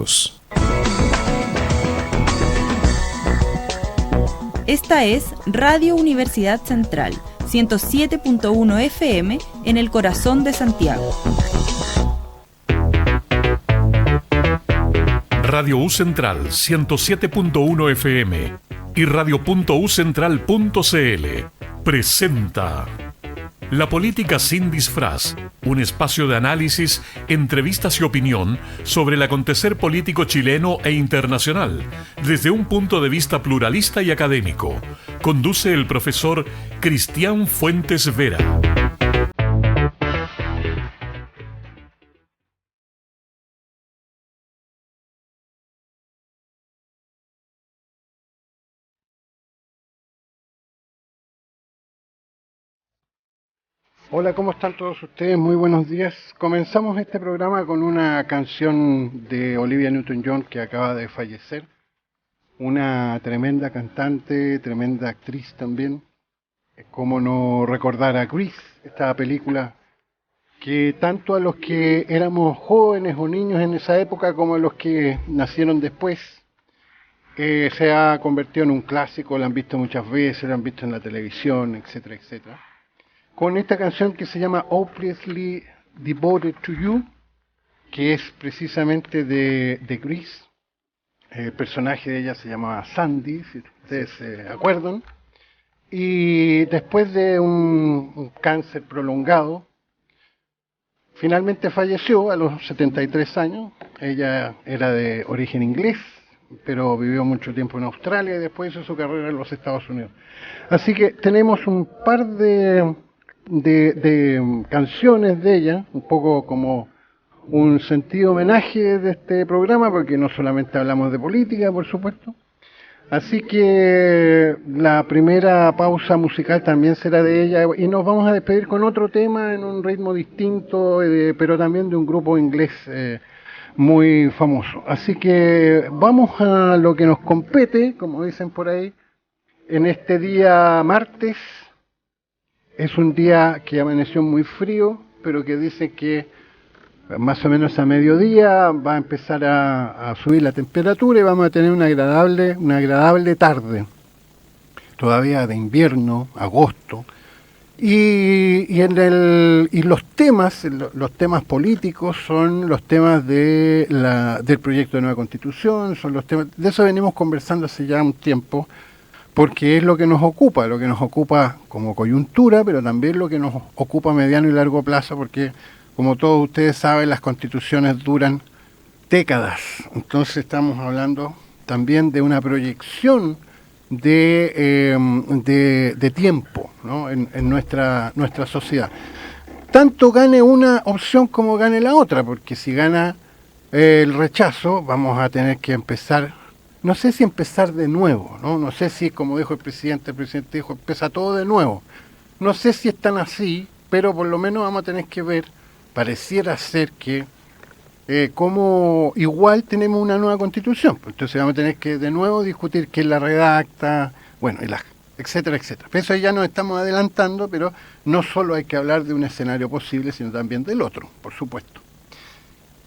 Santiagos. Esta es Radio Universidad Central, 107.1 FM en el corazón de Santiago. Radio U Central 107.1 FM y radio.ucentral.cl presenta La Política sin Disfraz, un espacio de análisis, entrevistas y opinión sobre el acontecer político chileno e internacional, desde un punto de vista pluralista y académico. Conduce el profesor Cristian Fuentes Vera. Hola, ¿cómo están todos ustedes? Muy buenos días. Comenzamos este programa con una canción de Olivia Newton-John que acaba de fallecer. Una tremenda cantante, tremenda actriz también. Cómo no recordar a Grease, esta película que tanto a los que éramos jóvenes o niños en esa época como a los que nacieron después se ha convertido en un clásico, la han visto muchas veces, la han visto en la televisión, etcétera, etcétera. Con esta canción que se llama Hopelessly Devoted to You, que es precisamente de Grease. El personaje de ella se llamaba Sandy, si ustedes se acuerdan. Y después de un cáncer prolongado, finalmente falleció a los 73 años. Ella era de origen inglés, pero vivió mucho tiempo en Australia y después hizo su carrera en los Estados Unidos. Así que tenemos un par de canciones de ella, un poco como un sentido homenaje de este programa, porque no solamente hablamos de política, por supuesto. Así que la primera pausa musical también será de ella, y nos vamos a despedir con otro tema en un ritmo distinto, pero también de un grupo inglés muy famoso. Así que vamos a lo que nos compete, como dicen por ahí, en este día martes. Es un día que amaneció muy frío, pero que dice que más o menos a mediodía va a empezar a subir la temperatura y vamos a tener una agradable tarde, todavía de invierno, agosto. Y los temas políticos son los temas del proyecto de nueva constitución, son los temas, de eso venimos conversando hace ya un tiempo, porque es lo que nos ocupa como coyuntura, pero también lo que nos ocupa a mediano y largo plazo, porque como todos ustedes saben, las constituciones duran décadas. Entonces estamos hablando también de una proyección de tiempo, ¿no? en nuestra sociedad. Tanto gane una opción como gane la otra, porque si gana el rechazo, vamos a tener que empezar. No sé si empezar de nuevo, ¿no? No sé si, como dijo el presidente dijo, empieza todo de nuevo. No sé si es tan así, pero por lo menos vamos a tener que ver, pareciera ser que como igual tenemos una nueva constitución. Entonces vamos a tener que de nuevo discutir quién la redacta, bueno, etcétera, etcétera. Eso ya nos estamos adelantando, pero no solo hay que hablar de un escenario posible, sino también del otro, por supuesto.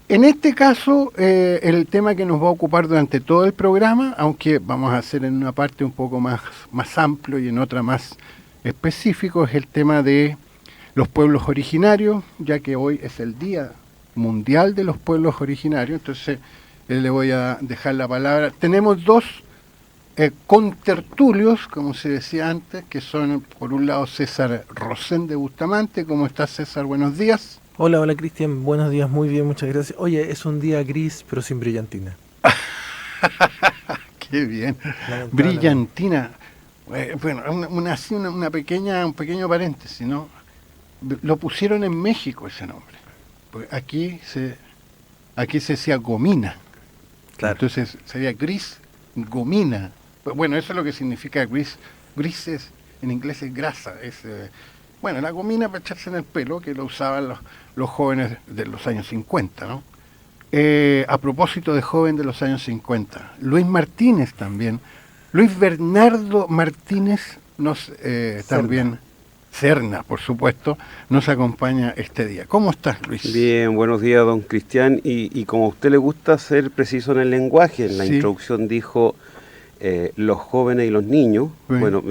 En este caso, el tema que nos va a ocupar durante todo el programa, aunque vamos a hacer en una parte un poco más amplio y en otra más específico, es el tema de los pueblos originarios, ya que hoy es el Día Mundial de los Pueblos Originarios. Entonces le voy a dejar la palabra. Tenemos dos contertulios, como se decía antes, que son por un lado César Rosén de Bustamante. ¿Cómo estás, César? Buenos días. Hola, Cristian, buenos días, muy bien, muchas gracias. Oye, es un día gris, pero sin brillantina. Qué bien, brillantina. Bueno, un pequeño paréntesis, ¿no? Lo pusieron en México ese nombre. Pues aquí se decía gomina. Claro. Entonces sería gris, gomina. Bueno, eso es lo que significa gris. Gris en inglés es grasa, bueno, la gomina para echarse en el pelo, que lo usaban los jóvenes de los años 50, ¿no? A propósito de joven de los años 50, Luis Martínez también, Luis Bernardo Martínez también, Serna, por supuesto, nos acompaña este día. ¿Cómo estás, Luis? Bien, buenos días, don Cristian. Y como a usted le gusta ser preciso en el lenguaje, en la introducción dijo los jóvenes y los niños. Sí. Bueno,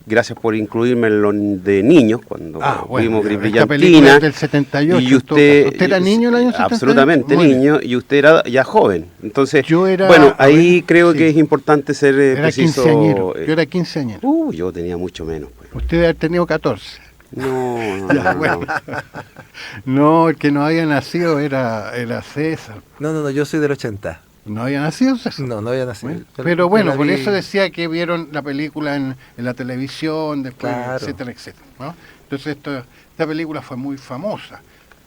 gracias por incluirme en lo de niños, cuando vimos Brillantina. Del 78. Y usted era niño en el año 78? Absolutamente niño, y usted era ya joven. Entonces, ahí creo que es importante ser preciso. Yo era quinceañero. Yo tenía mucho menos. Pues. Usted ha tenido 14. No. No, el que no había nacido era César. No, yo soy del 80. ¿No había nacido César? No había nacido. Pero bueno, por eso decía que vieron la película en la televisión, después, etcétera, etcétera, ¿no? Entonces esta película fue muy famosa.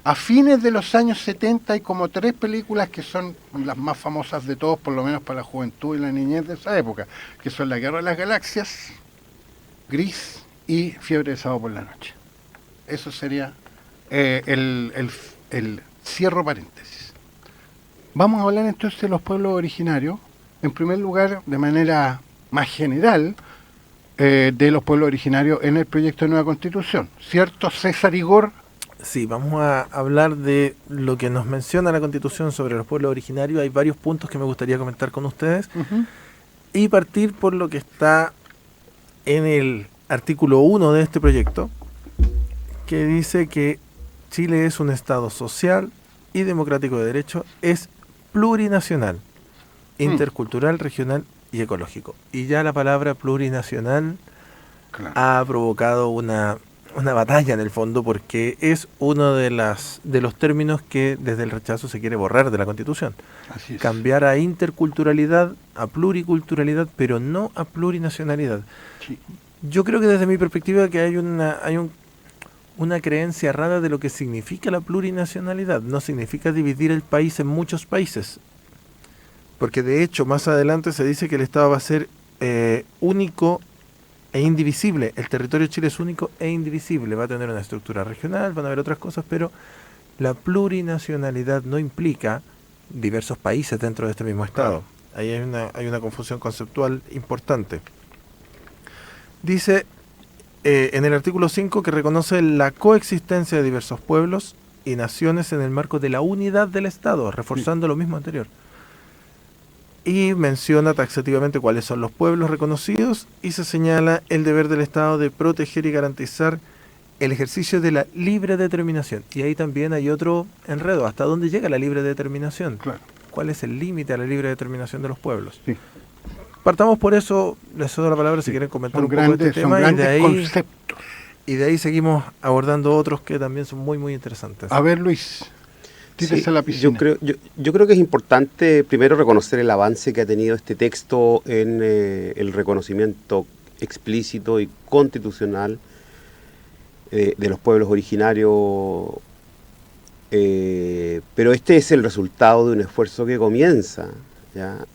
A fines de los años 70 hay como 3 películas que son las más famosas de todos, por lo menos para la juventud y la niñez de esa época, que son La Guerra de las Galaxias, Gris y Fiebre de Sábado por la Noche. Eso sería el cierro paréntesis. Vamos a hablar entonces de los pueblos originarios, en primer lugar, de manera más general, de los pueblos originarios en el proyecto de nueva Constitución. ¿Cierto, César Igor? Sí, vamos a hablar de lo que nos menciona la Constitución sobre los pueblos originarios. Hay varios puntos que me gustaría comentar con ustedes. Y partir por lo que está en el artículo 1 de este proyecto, que dice que Chile es un Estado social y democrático de derecho, es plurinacional, intercultural, regional y ecológico. Y ya la palabra plurinacional ha provocado una batalla en el fondo, porque es uno de los términos que desde el rechazo se quiere borrar de la Constitución. Así es. Cambiar a interculturalidad, a pluriculturalidad, pero no a plurinacionalidad. Sí. Yo creo que desde mi perspectiva que hay una creencia errada de lo que significa la plurinacionalidad. No significa dividir el país en muchos países, porque de hecho más adelante se dice que el Estado va a ser único e indivisible. El territorio de Chile es único e indivisible, va a tener una estructura regional, van a haber otras cosas, pero la plurinacionalidad no implica diversos países dentro de este mismo Estado. Ahí hay una confusión conceptual importante. Dice en el artículo 5 que reconoce la coexistencia de diversos pueblos y naciones en el marco de la unidad del Estado, reforzando lo mismo anterior. Y menciona taxativamente cuáles son los pueblos reconocidos y se señala el deber del Estado de proteger y garantizar el ejercicio de la libre determinación. Y ahí también hay otro enredo. ¿Hasta dónde llega la libre determinación? Claro. ¿Cuál es el límite a la libre determinación de los pueblos? Sí. Partamos por eso, les cedo la palabra si quieren comentar un poco este tema, son grandes conceptos. Y de ahí seguimos abordando otros que también son muy, muy interesantes. A ver, Luis, tírese a la piscina. Yo creo que es importante primero reconocer el avance que ha tenido este texto en el reconocimiento explícito y constitucional de los pueblos originarios, pero este es el resultado de un esfuerzo que comienza ya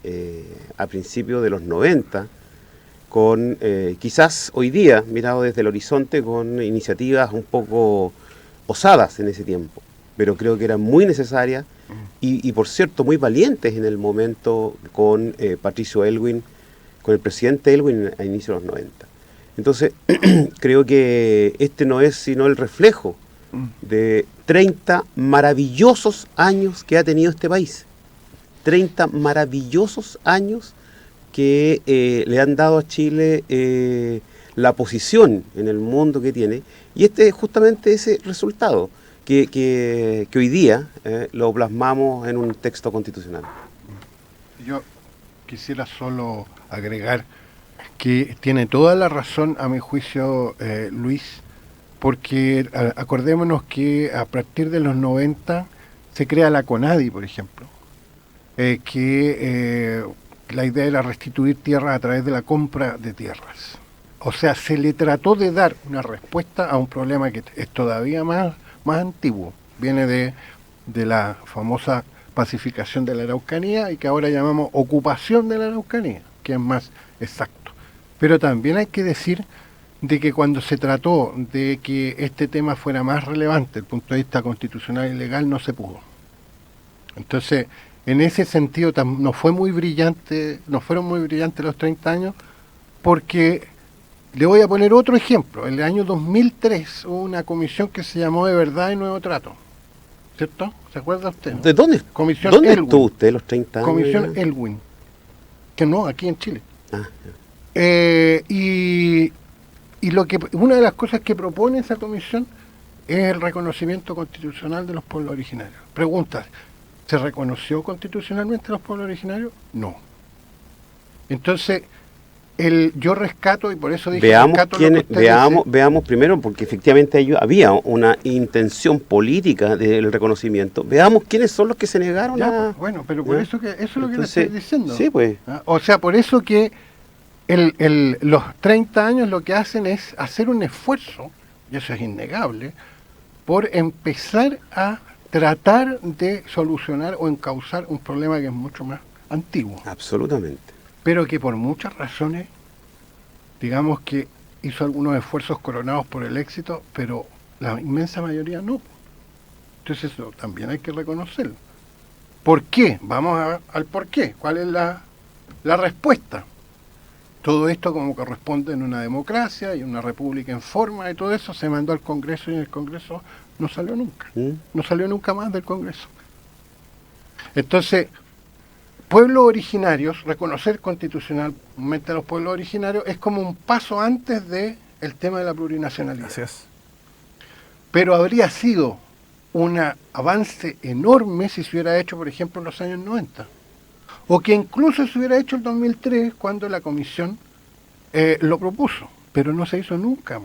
a principios de los 90, con quizás hoy día, mirado desde el horizonte, con iniciativas un poco osadas en ese tiempo, pero creo que eran muy necesarias y por cierto muy valientes en el momento con Patricio Aylwin, con el presidente Aylwin a inicios de los 90. Entonces creo que este no es sino el reflejo de 30 maravillosos años que ha tenido este país. 30 maravillosos años que le han dado a Chile la posición en el mundo que tiene, y este es justamente ese resultado que hoy día lo plasmamos en un texto constitucional. Yo quisiera solo agregar que tiene toda la razón, a mi juicio, Luis, porque acordémonos que a partir de los 90 se crea la CONADI, por ejemplo, que la idea era restituir tierras a través de la compra de tierras. O sea, se le trató de dar una respuesta a un problema que es todavía más antiguo. Viene de la famosa pacificación de la Araucanía y que ahora llamamos ocupación de la Araucanía, que es más exacto. Pero también hay que decir de que cuando se trató de que este tema fuera más relevante desde el punto de vista constitucional y legal, no se pudo. Entonces, en ese sentido, no fueron muy brillantes los 30 años, porque Le voy a poner otro ejemplo. En el año 2003 hubo una comisión que se llamó De Verdad y Nuevo Trato, ¿cierto? ¿Se acuerda usted? ¿De dónde, Comisión ¿dónde Elwin. estuvo usted los 30 años? Comisión ya? Elwin, que no, aquí en Chile. Ah, ya. Y una de las cosas que propone esa comisión es el reconocimiento constitucional de los pueblos originarios. Pregunta, ¿se reconoció constitucionalmente a los pueblos originarios? No. Entonces, yo rescato, y por eso dije rescato lo que usted dice. Veamos primero, porque efectivamente había una intención política del reconocimiento. Veamos quiénes son los que se negaron Ya, a... pues, bueno, pero por ¿ya? eso que eso es lo que Entonces, le estoy diciendo. Sí, pues. ¿Ah? O sea, por eso que los 30 años lo que hacen es hacer un esfuerzo, y eso es innegable, por empezar a tratar de solucionar o encauzar un problema que es mucho más antiguo, Absolutamente. pero que por muchas razones, digamos que hizo algunos esfuerzos coronados por el éxito, pero la inmensa mayoría no. Entonces eso también hay que reconocerlo. ¿Por qué? Vamos al por qué. ¿Cuál es la respuesta? Todo esto, como corresponde en una democracia y una república en forma y todo eso, se mandó al Congreso y en el Congreso no salió nunca. No salió nunca más del Congreso. Entonces, pueblos originarios, reconocer constitucionalmente a los pueblos originarios es como un paso antes del tema de la plurinacionalidad. Así es. Pero habría sido un avance enorme si se hubiera hecho, por ejemplo, en los años 90. O que incluso se hubiera hecho en 2003 cuando la comisión lo propuso. Pero no se hizo nunca,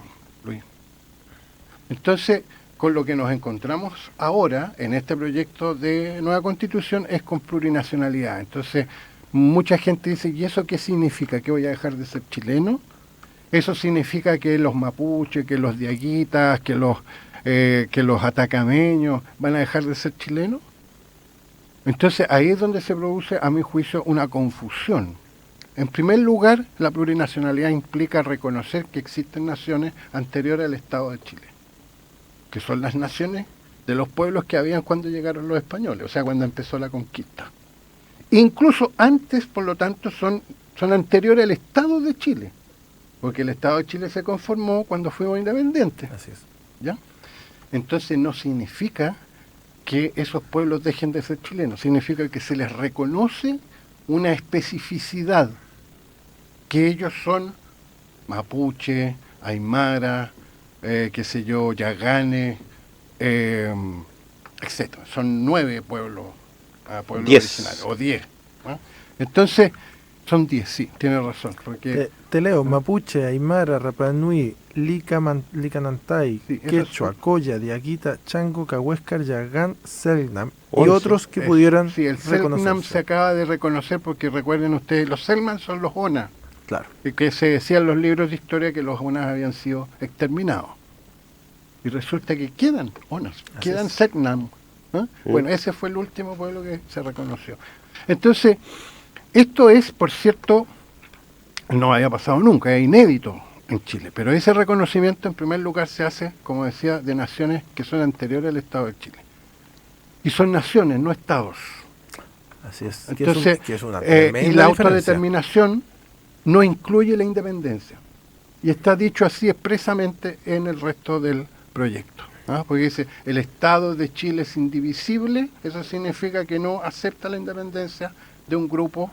Luis. Entonces, con lo que nos encontramos ahora en este proyecto de nueva constitución es con plurinacionalidad. Entonces, mucha gente dice, ¿y eso qué significa? ¿Que voy a dejar de ser chileno? Eso significa que los mapuches, que los diaguitas, que los atacameños van a dejar de ser chilenos. Entonces ahí es donde se produce, a mi juicio, una confusión. En primer lugar, la plurinacionalidad implica reconocer que existen naciones anteriores al Estado de Chile, que son las naciones de los pueblos que habían cuando llegaron los españoles, o sea, cuando empezó la conquista. Incluso antes, por lo tanto, son anteriores al Estado de Chile, porque el Estado de Chile se conformó cuando fuimos independientes. Así es. ¿Ya? Entonces no significa que esos pueblos dejen de ser chilenos, significa que se les reconoce una especificidad, que ellos son mapuche, aymara, yagane, etc. Son 9 pueblos originarios, o 10. ¿no? Entonces, son 10, sí, tiene razón. Porque Te leo: mapuche, aymara, rapanui, licanantay, Sí, esos quechua, son- coya, diaguita, chango, cahuéscar, yagán, selknam y 11. otros que pudieran Sí, el Selknam reconocerse. se acaba de reconocer porque recuerden ustedes, los Selknam son los ONA, Claro. y que se decía en los libros de historia que los ONAs habían sido exterminados. Y resulta que quedan ONAs, quedan es. Selknam. ¿no? Bueno, ese fue el último pueblo que se reconoció. Entonces, esto es, por cierto, no había pasado nunca, es inédito en Chile, pero ese reconocimiento en primer lugar se hace, como decía, de naciones que son anteriores al Estado de Chile. Y son naciones, no estados. Así es. Entonces, que es una y tremenda la diferencia. autodeterminación no incluye la independencia. Y está dicho así expresamente en el resto del proyecto. ¿ah? Porque dice, el Estado de Chile es indivisible, eso significa que no acepta la independencia de un grupo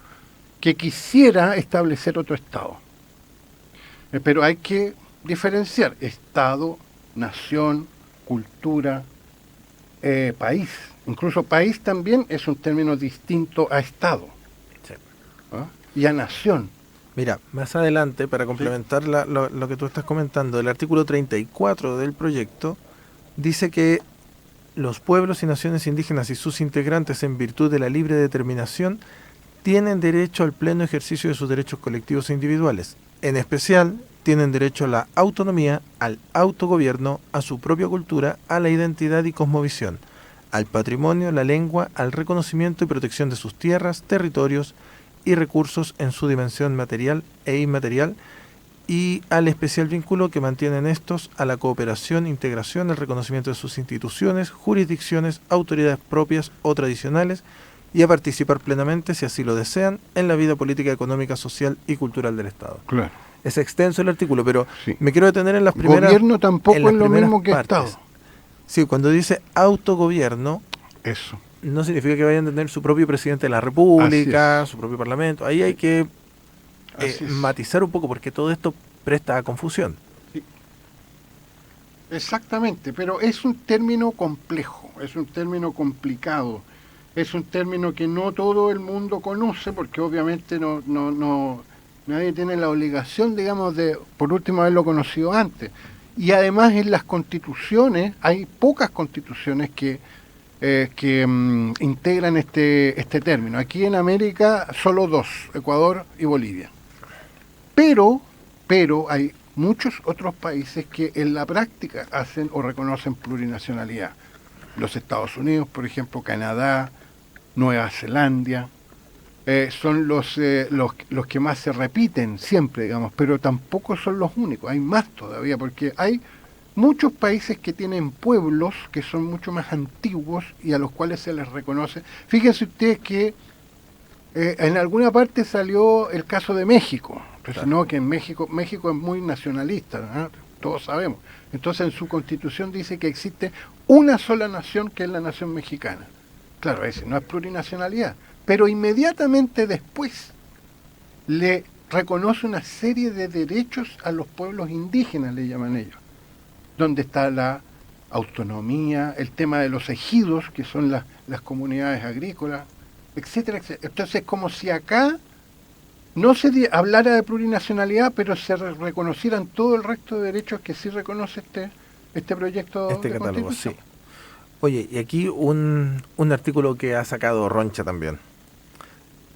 que quisiera establecer otro Estado. Pero hay que diferenciar Estado, nación, cultura, país. Incluso país también es un término distinto a Estado. Sí. ¿ah? Y a nación. Mira, más adelante, para complementar lo que tú estás comentando, el artículo 34 del proyecto dice que los pueblos y naciones indígenas y sus integrantes, en virtud de la libre determinación, tienen derecho al pleno ejercicio de sus derechos colectivos e individuales. En especial, tienen derecho a la autonomía, al autogobierno, a su propia cultura, a la identidad y cosmovisión, al patrimonio, la lengua, al reconocimiento y protección de sus tierras, territorios y recursos en su dimensión material e inmaterial, y al especial vínculo que mantienen estos a la cooperación, integración, el reconocimiento de sus instituciones, jurisdicciones, autoridades propias o tradicionales, y a participar plenamente, si así lo desean, en la vida política, económica, social y cultural del Estado. Claro. es extenso el artículo, pero Sí. me quiero detener en las primeras. Gobierno tampoco en las es lo primeras mismo que partes. Estado. Sí, cuando dice autogobierno, Eso. no significa que vayan a tener su propio presidente de la República, su propio parlamento. Ahí hay que Así es. matizar un poco, porque todo esto presta a confusión. Exactamente, pero es un término complejo, es un término complicado, es un término que no todo el mundo conoce, porque obviamente nadie tiene la obligación, digamos, de por último haberlo conocido antes. Y además en las constituciones, hay pocas constituciones que integran este término. Aquí en América solo 2, Ecuador y Bolivia. Pero hay muchos otros países que en la práctica hacen o reconocen plurinacionalidad. Los Estados Unidos, por ejemplo, Canadá, Nueva Zelanda, son los que más se repiten siempre, digamos, pero tampoco son los únicos, hay más todavía, porque hay muchos países que tienen pueblos que son mucho más antiguos y a los cuales se les reconoce. Fíjense ustedes que en alguna parte salió el caso de México, pero no, que en México es muy nacionalista, ¿no? Todos sabemos. Entonces en su constitución dice que existe una sola nación, que es la nación mexicana. Claro, ese no es plurinacionalidad, pero inmediatamente después le reconoce una serie de derechos a los pueblos indígenas, le llaman ellos, donde está la autonomía, el tema de los ejidos, que son las comunidades agrícolas, etcétera, etcétera. Entonces, como si acá no se hablara de plurinacionalidad, pero se reconocieran todo el resto de derechos que sí reconoce este proyecto de catálogo, Constitución. sí. Oye, y aquí un artículo que ha sacado Roncha también.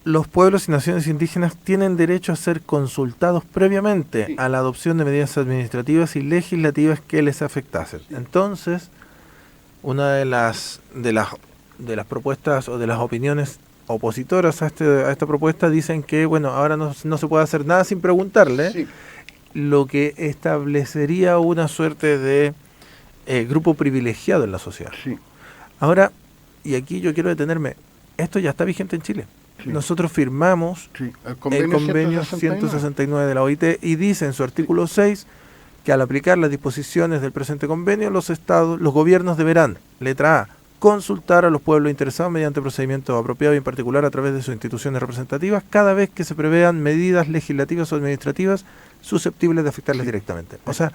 Los pueblos y naciones indígenas tienen derecho a ser consultados previamente a la adopción de medidas administrativas y legislativas que les afectasen. Entonces, una de las propuestas o de las opiniones opositoras a esta propuesta dicen que, bueno, ahora no se puede hacer nada sin preguntarle, Sí. lo que establecería una suerte de grupo privilegiado en la sociedad. Sí. Ahora, y aquí yo quiero detenerme, esto ya está vigente en Chile. Sí. Nosotros firmamos Sí, el convenio 169 de la OIT y dice en su artículo 6 que al aplicar las disposiciones del presente convenio, los gobiernos deberán, letra A, consultar a los pueblos interesados mediante procedimientos apropiados y en particular a través de sus instituciones representativas cada vez que se prevean medidas legislativas o administrativas susceptibles de afectarles directamente. O sea,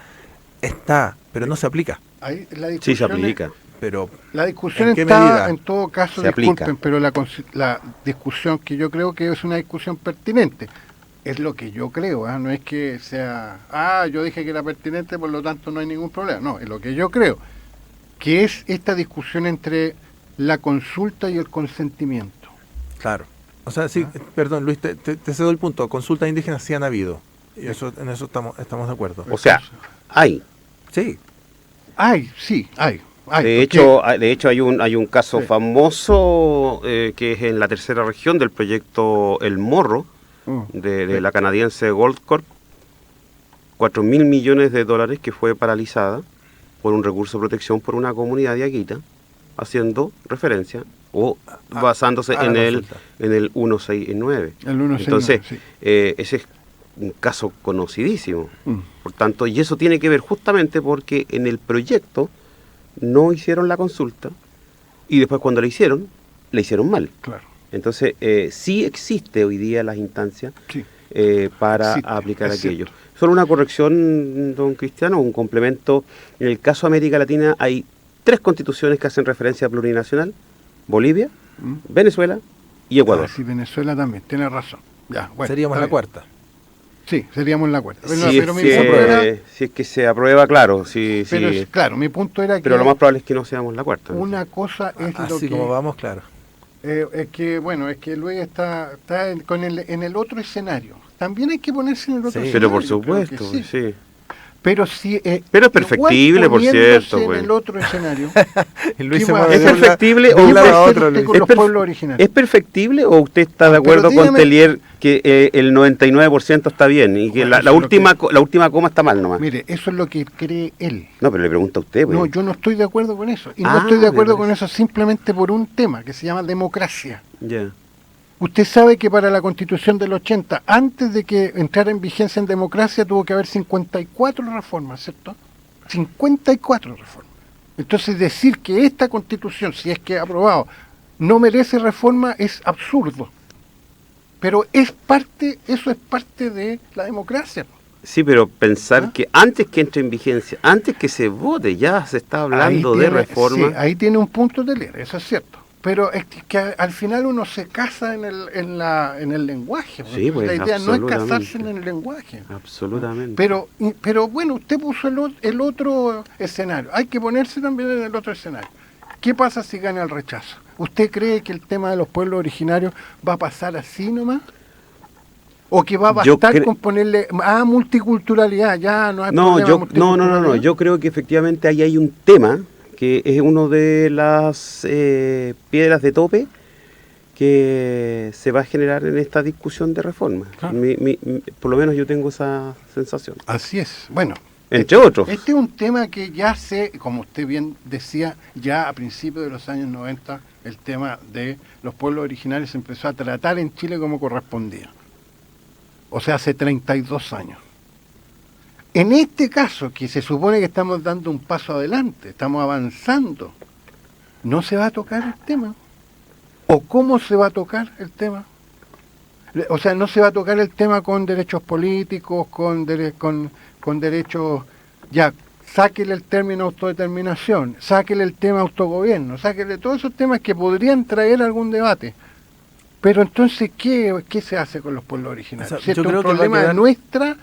está, pero no se aplica. Ahí la Sí, se discusión aplica. Pero La discusión ¿en qué está, medida? en todo caso, Se disculpen, aplica. pero la discusión que yo creo que es una discusión pertinente, es lo que yo creo, no es que sea, yo dije que era pertinente, por lo tanto no hay ningún problema, no, es lo que yo creo, que es esta discusión entre la consulta y el consentimiento. Claro. O sea, sí, perdón, Luis, te cedo el punto. Consultas indígenas sí han habido. Y en eso estamos de acuerdo. O sea, hay. Sí. Sí, hay. De hecho hay un caso famoso que es en la tercera región del proyecto El Morro de la canadiense Goldcorp, 4.000 millones de dólares que fue paralizada por un recurso de protección por una comunidad diaguita, haciendo referencia o basándose en el 169. El 169, Entonces, sí. ese es un caso conocidísimo. Por tanto, y eso tiene que ver justamente porque en el proyecto no hicieron la consulta y después cuando la hicieron mal. Claro. Entonces, sí existe hoy día las instancias Sí. para Existe, aplicar es aquello. cierto. Solo una corrección, don Cristiano, un complemento. En el caso de América Latina hay 3 constituciones que hacen referencia a plurinacional: Bolivia, Venezuela y Ecuador. Sí, Venezuela también, tiene razón. Ya, bueno, Seríamos está la bien. cuarta. Sí, seríamos la cuarta. Pero, Si pero mi es punto era, si es que se aprueba, claro. Sí, pero sí. claro, mi punto era que Pero lo más probable es que no seamos la cuarta. una cosa es lo Así que... como vamos, claro. es que Luis está en el otro escenario. También hay que ponerse en el otro Sí. escenario. Pero por creo que supuesto, sí. sí. Pero si Pero es perfectible, igual por poniéndose cierto, en pues. el otro escenario. Y Luis ¿Qué se va a mueve ¿Es de un perfectible de o un usted- lado a hacer otro, usted Luis? con los pueblos originarios? ¿Es perfectible o usted está de acuerdo pero con dígame- Telier que el 99% está bien y que Bueno, la eso es lo última coma está mal nomás? Mire, eso es lo que cree él. No, pero le pregunta a usted, pues. No, yo no estoy de acuerdo con eso. Y no Ah, estoy de acuerdo me con eso simplemente por un tema que se llama democracia. Ya. Usted sabe que para la Constitución del 80, antes de que entrara en vigencia en democracia, tuvo que haber 54 reformas, ¿cierto? 54 reformas. Entonces decir que esta Constitución, si es que es aprobado, no merece reforma es absurdo. Pero eso es parte de la democracia. Sí, pero pensar que antes que entre en vigencia, antes que se vote, ya se está hablando de reforma. Sí, ahí tiene un punto de leer, eso es cierto. Pero es que al final uno se casa en el lenguaje. Sí, pues, la idea no es casarse en el lenguaje. Absolutamente. Pero bueno, usted puso el otro escenario. Hay que ponerse también en el otro escenario. ¿Qué pasa si gana el rechazo? ¿Usted cree que el tema de los pueblos originarios va a pasar así nomás? ¿O que va a bastar con ponerle multiculturalidad? Ya no hay problema. No. Yo creo que efectivamente ahí hay un tema que es uno de las piedras de tope que se va a generar en esta discusión de reforma. Claro. Por lo menos yo tengo esa sensación. Así es. Bueno, entre otros. Este es un tema que ya como usted bien decía, ya a principios de los años 90, el tema de los pueblos originarios se empezó a tratar en Chile como correspondía. O sea, hace 32 años. En este caso, que se supone que estamos dando un paso adelante, estamos avanzando, ¿no se va a tocar el tema? ¿O cómo se va a tocar el tema? O sea, no se va a tocar el tema con derechos políticos, con derechos... Ya, sáquele el término autodeterminación, sáquele el tema autogobierno, sáquele todos esos temas que podrían traer algún debate. Pero entonces, ¿qué se hace con los pueblos originarios? O sea, yo creo que es un problema de nuestra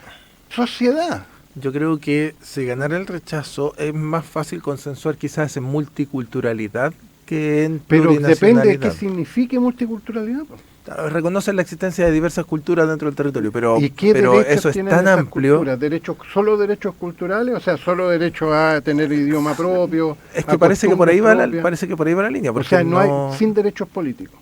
sociedad. Yo creo que si ganara el rechazo es más fácil consensuar quizás en multiculturalidad que en plurinacionalidad. Pero depende de qué signifique multiculturalidad. Reconoce la existencia de diversas culturas dentro del territorio, pero eso es tienen tan esas amplio. ¿Solo derechos culturales? O sea, solo derecho a tener idioma propio. Es que parece que por ahí va la línea. O sea, no hay sin derechos políticos.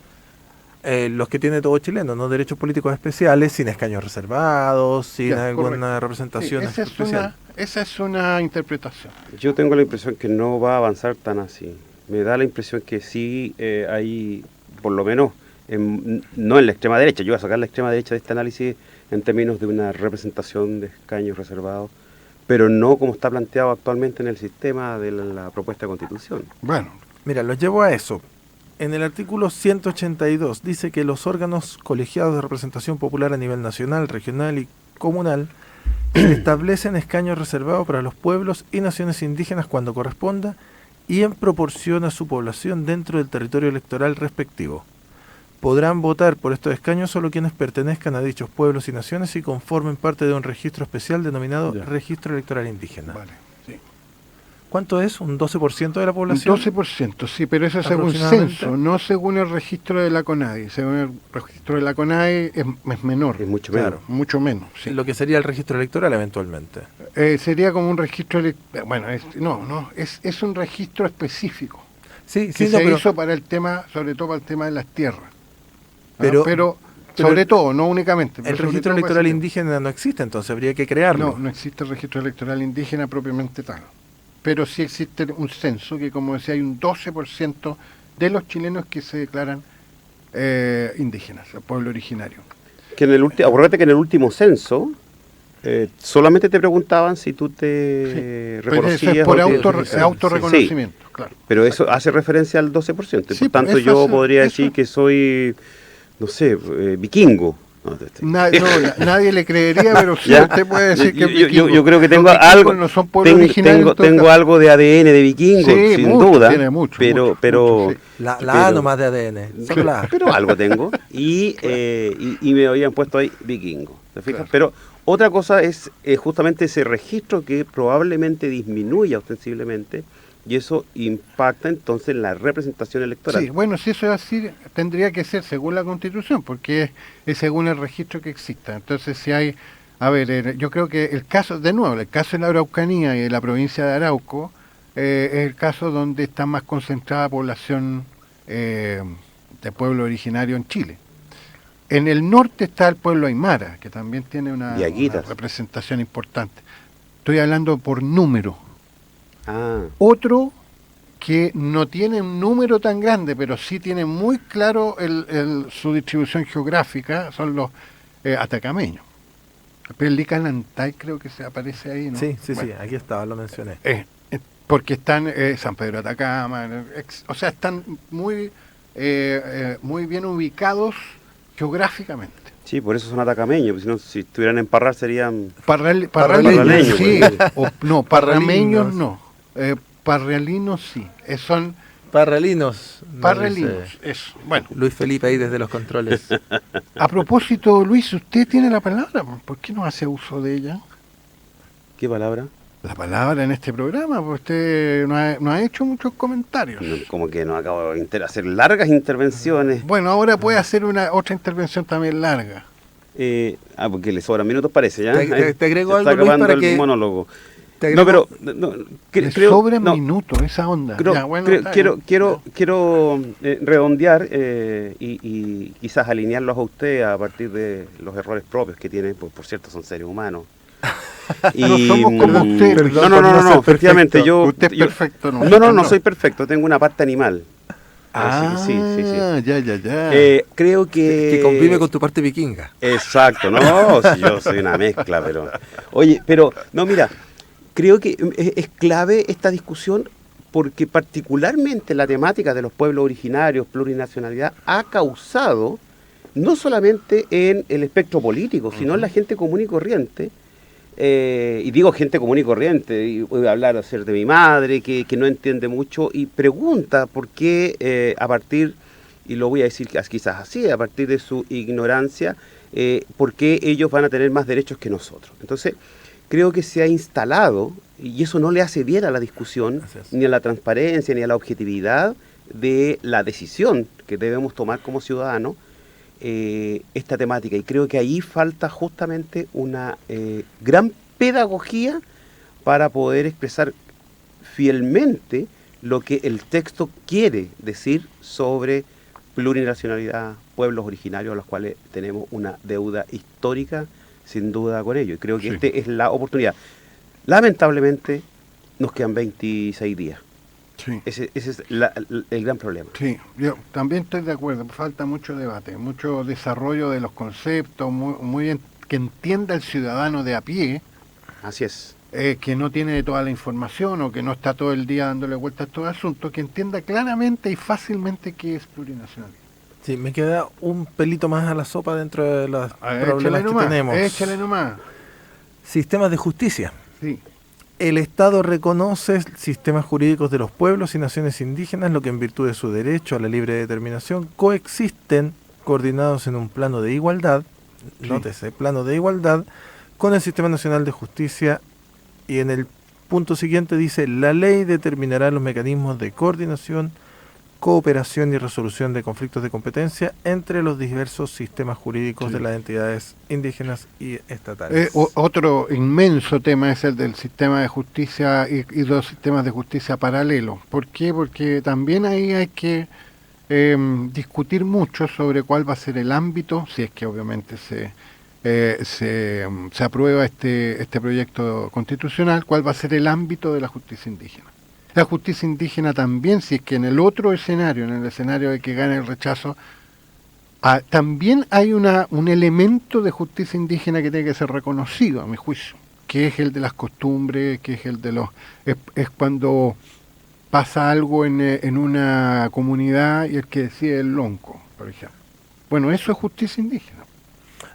Los que tiene todo chileno, no derechos políticos especiales, sin escaños reservados, sin alguna representación especial. Esa es una interpretación. Yo tengo la impresión que no va a avanzar tan así. Me da la impresión que sí hay, por lo menos, no en la extrema derecha, yo voy a sacar la extrema derecha de este análisis en términos de una representación de escaños reservados, pero no como está planteado actualmente en el sistema de la propuesta de constitución. Bueno, mira, los llevo a eso. En el artículo 182 dice que los órganos colegiados de representación popular a nivel nacional, regional y comunal establecen escaños reservados para los pueblos y naciones indígenas cuando corresponda y en proporción a su población dentro del territorio electoral respectivo. Podrán votar por estos escaños solo quienes pertenezcan a dichos pueblos y naciones y conformen parte de un registro especial denominado Registro Electoral Indígena. Vale, sí. ¿Cuánto es? ¿Un 12% de la población? 12%, sí, pero eso es según censo, no según el registro de la CONADI. Según el registro de la CONADI es menor. Es mucho menos. Claro, mucho menos, sí. Lo que sería el registro electoral eventualmente. Sería como un registro bueno, es un registro específico. Sí, que se hizo para el tema, sobre todo para el tema de las tierras. Pero sobre todo, no únicamente. El registro electoral indígena no existe, entonces habría que crearlo. No existe el registro electoral indígena propiamente tal. Pero sí existe un censo que, como decía, hay un 12% de los chilenos que se declaran indígenas, el pueblo originario. Acuérdate que en el último censo solamente te preguntaban si tú te reconocías. Eso es por autorreconocimiento, sí, claro. Pero eso hace referencia al 12%. Sí, por tanto, yo podría decir que soy, no sé, vikingo. Nadie le creería, pero sí usted puede decir que es vikingo. Yo creo que tengo algo, no son tengo algo de ADN de vikingo, sí, sin mucho, duda, tiene mucho, pero sí. La A nomás de ADN, pero algo tengo, y me habían puesto ahí vikingo, ¿te fijas? Claro. Pero otra cosa es justamente ese registro que probablemente disminuya ostensiblemente, y eso impacta entonces en la representación electoral. Sí, bueno, si eso es así, tendría que ser según la Constitución, porque es según el registro que exista. Entonces, si hay... yo creo que el caso de la Araucanía y de la provincia de Arauco, es el caso donde está más concentrada población de pueblo originario en Chile. En el norte está el pueblo aymara, que también tiene una representación importante. Estoy hablando por número. Otro que no tiene un número tan grande, pero sí tiene muy claro su distribución geográfica, son los atacameños. Pelicanantay creo que se aparece ahí, ¿no? Sí, Bueno, aquí estaba, lo mencioné. porque están San Pedro de Atacama, o sea, están muy bien ubicados geográficamente. Sí, por eso son atacameños, si no, si estuvieran en Parral serían... Parraleños, sí. No, parrameños Parralinos. no. Parralinos sí. Son Parralinos. parralinos, eso. Bueno, Luis Felipe ahí desde los controles. a propósito, Luis, usted tiene la palabra. ¿Por qué no hace uso de ella? ¿Qué palabra? La palabra en este programa, porque usted no ha hecho muchos comentarios. No, como que no acabo de hacer largas intervenciones. Bueno, ahora puede hacer otra intervención también larga. Porque le sobran minutos parece, ¿ya? Te agrego Está algo, Luis, acabando para el que... monólogo. te No, agrego- pero... Le sobran minutos, esa onda. Ya, bueno, está bien. Quiero redondear y quizás alinearlos a usted a partir de los errores propios que tiene, pues, por cierto, son seres humanos. No somos como usted. Perdón No, por no ser efectivamente, perfecto. Usted es perfecto, ¿no? No soy perfecto, tengo una parte animal. Sí. Ya. Creo que convive con tu parte vikinga. Exacto, no, si yo soy una mezcla, pero... Oye, pero, no, mira, creo que es clave esta discusión porque particularmente la temática de los pueblos originarios, plurinacionalidad, ha causado, no solamente en el espectro político, sino en la gente común y corriente, y digo gente común y corriente, y voy a hablar de mi madre, que no entiende mucho, y pregunta por qué a partir, y lo voy a decir quizás así, a partir de su ignorancia, por qué ellos van a tener más derechos que nosotros. Entonces, creo que se ha instalado, y eso no le hace bien a la discusión, ni a la transparencia, ni a la objetividad de la decisión que debemos tomar como ciudadanos, esta temática. Y creo que ahí falta justamente una gran pedagogía para poder expresar fielmente lo que el texto quiere decir sobre plurinacionalidad, pueblos originarios a los cuales tenemos una deuda histórica sin duda con ello. Y creo que esta es la oportunidad. Lamentablemente nos quedan 26 días. Sí. Ese es el gran problema. Sí, yo también estoy de acuerdo, falta mucho debate, mucho desarrollo de los conceptos, muy bien, que entienda el ciudadano de a pie, Así es. que no tiene toda la información o que no está todo el día dándole vueltas a estos asuntos, que entienda claramente y fácilmente qué es plurinacionalidad. Sí, me queda un pelito más a la sopa dentro de los problemas que tenemos. Échale nomás. Sistemas de justicia. Sí. El Estado reconoce sistemas jurídicos de los pueblos y naciones indígenas, lo que en virtud de su derecho a la libre determinación coexisten coordinados en un plano de igualdad, nótese, plano de igualdad, con el Sistema Nacional de Justicia, y en el punto siguiente dice, la ley determinará los mecanismos de coordinación, cooperación y resolución de conflictos de competencia entre los diversos sistemas jurídicos de las entidades indígenas y estatales. Otro inmenso tema es el del sistema de justicia y los sistemas de justicia paralelos. ¿Por qué? Porque también ahí hay que discutir mucho sobre cuál va a ser el ámbito, si es que obviamente se aprueba este proyecto constitucional, cuál va a ser el ámbito de la justicia indígena. La justicia indígena también, si es que en el otro escenario, en el escenario de que gane el rechazo, también hay un elemento de justicia indígena que tiene que ser reconocido, a mi juicio, que es el de las costumbres, que es el de los... Es cuando pasa algo en una comunidad y el que decide el lonco, por ejemplo. Bueno, eso es justicia indígena.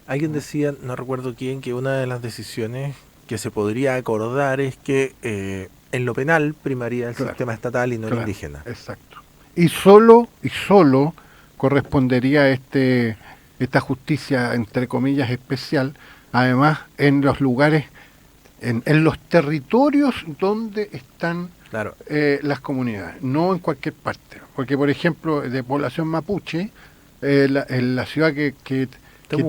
Alguien decía, no recuerdo quién, que una de las decisiones que se podría acordar es que en lo penal primaría el sistema estatal y no el indígena. Exacto. Y solo correspondería esta justicia, entre comillas, especial, además en los lugares, en los territorios donde están las comunidades, no en cualquier parte. Porque, por ejemplo, de población mapuche, la ciudad que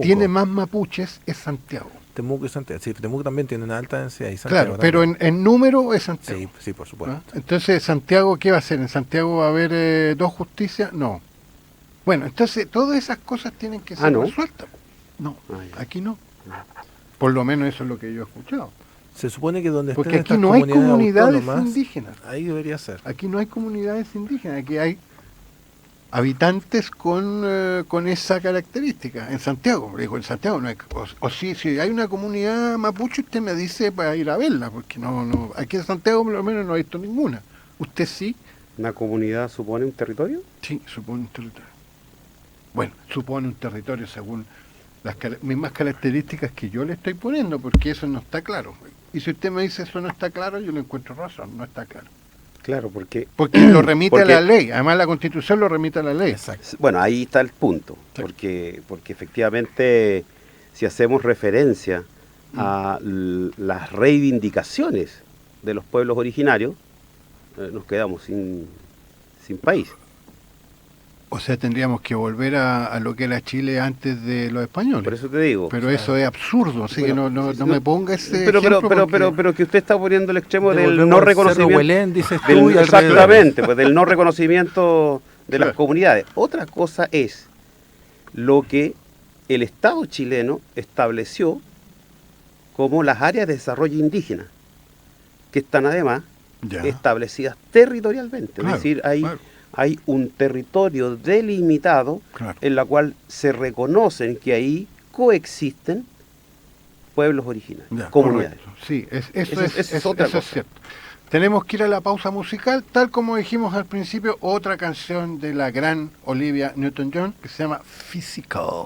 tiene más mapuches es Santiago. Temuco y Santiago. Sí, Temuco también tiene una alta densidad. Y Santiago claro, pero en número es Santiago. Sí, por supuesto. ¿No? Entonces, ¿Santiago qué va a hacer? ¿En Santiago va a haber dos justicias? No. Bueno, entonces todas esas cosas tienen que ser resueltas. No, aquí no. Por lo menos eso es lo que yo he escuchado. Se supone que donde Porque estén aquí estas no hay comunidades comunidades autónomas, indígenas. ahí debería ser. Aquí no hay comunidades indígenas, aquí hay habitantes con esa característica. En Santiago, digo, en Santiago no hay, o sí, si hay una comunidad mapuche, usted me dice para ir a verla, porque no, aquí en Santiago por lo menos no he visto ninguna. ¿Usted sí? ¿Una comunidad supone un territorio? Sí, supone un territorio. Bueno, supone un territorio según las mismas características que yo le estoy poniendo, porque eso no está claro. Y si usted me dice eso no está claro, yo le encuentro razón, no está claro. Claro, porque Porque lo remite porque- a la ley, además la Constitución lo remite a la ley. Exacto. bueno, ahí está el punto, Sí. porque efectivamente si hacemos referencia a las reivindicaciones de los pueblos originarios, nos quedamos sin país. O sea, tendríamos que volver a lo que era Chile antes de los españoles. Por eso te digo. Pero eso es absurdo, así que no me ponga ese pero ejemplo porque- pero que usted está poniendo el extremo del Devolvemos no al Cerro reconocimiento. Huelén, dices tú, y alrededor. Exactamente, pues del no reconocimiento de las Claro. comunidades. Otra cosa es lo que el Estado chileno estableció como las áreas de desarrollo indígena, que están además Ya. establecidas territorialmente. Claro, es decir, claro. hay un territorio delimitado Claro. en la cual se reconocen que ahí coexisten pueblos originarios, Ya, comunidades. correcto. Sí, Esa es otra eso es cosa. cierto. Tenemos que ir a la pausa musical, tal como dijimos al principio, otra canción de la gran Olivia Newton-John que se llama Physical.